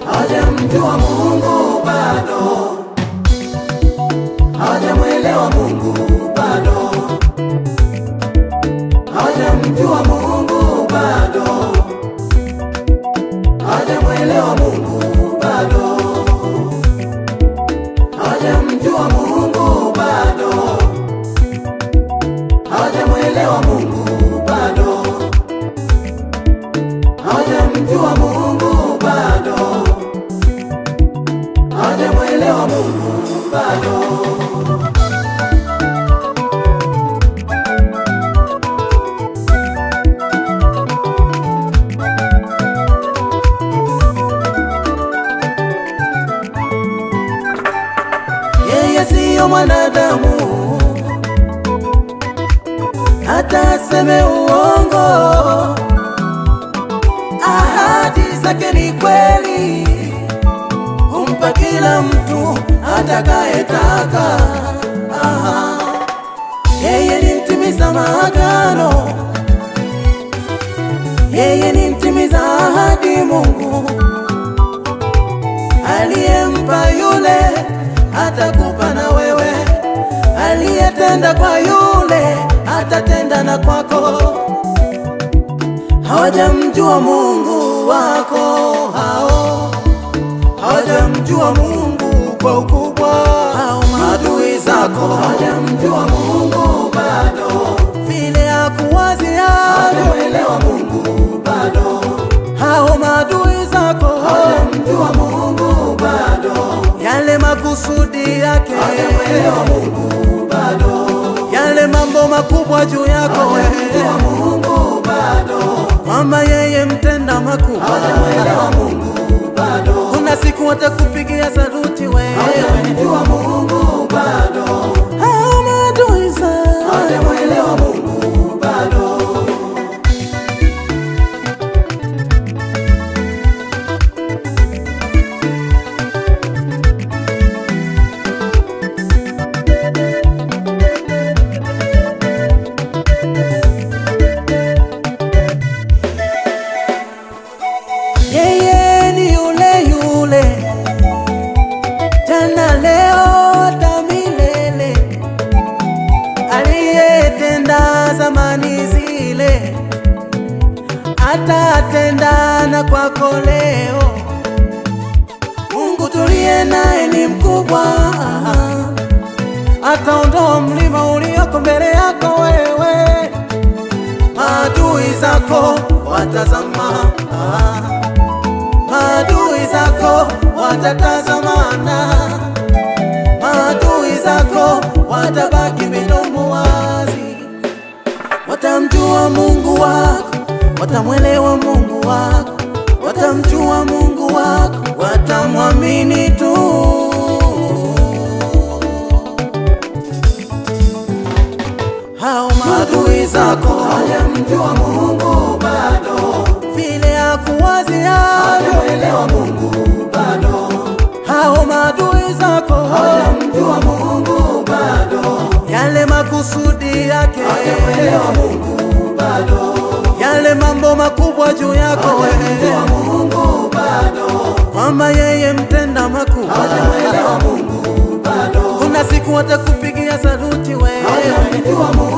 Hajamjua Mungu bado, hajamwelewa Mungu bado, hajamjua Mungu bado, hajamwelewa Mungu bado, hajamjua Mungu bado, hajamwelewa Mungu bado, hajamjua Mungu bado, hajamwelewa Mungu bado. Yeye siyo mwanadamu hata aseme uongo, ahadi zake ni kweli, humpa kila mtu atakayetaka. Yeye ni mtimiza maagano, yeye ni mtimiza ahadi. Mungu aliyempa yule atakupa na wewe, aliyetenda kwa yule atatenda na kwako. Hawajamjua Mungu wako hao, hawajamjua Mungu kwa ukubwa hao maadui zako. Hawajamjua Mungu bado, vile hakuwazia, hawajamwelewa Mungu bado, hao maadui zako. Hawajamjua Mungu bado, yale makusudi yake, hawajamwelewa Mungu bado, yale mambo makubwa juu yako. Hawajamjua Mungu bado, kwamba yeye mtenda makubwa. Hawajamwelewa Mungu bado, kuna siku watakupigia saluti wewe. Hawajamjua Mungu bado, hao maadui zako. Hawajamwelewa Mungu bado. Yeye ni yule yule, jana leo hata milele, aliyetenda zamani zile, atatenda na kwako leo. Mungu tuliye naye ni mkubwa, ataondoa mlima ulioko mbele yako wewe. Maadui zako watazama, maadui zako watatazamana, maadui zako watabaki midomo wazi. Watamjua Mungu wako, watamwelewa Mungu wako, watamjua Mungu wako, watamwamini tu. Hao maadui zako hawajamjua Mungu bado, vile hakuwazia, hawajamwelewa Mungu bado. Hao maadui zako hawajamjua Mungu bado, yale makusudi yake, hawajamwelewa Mungu bado, yale mambo makubwa juu yako. Hawajamjua Mungu bado, kwamba yeye mtenda makubwa. Hawajamwelewa Mungu bado, kuna siku watakupigia saluti wewe. Hawajamjua Mungu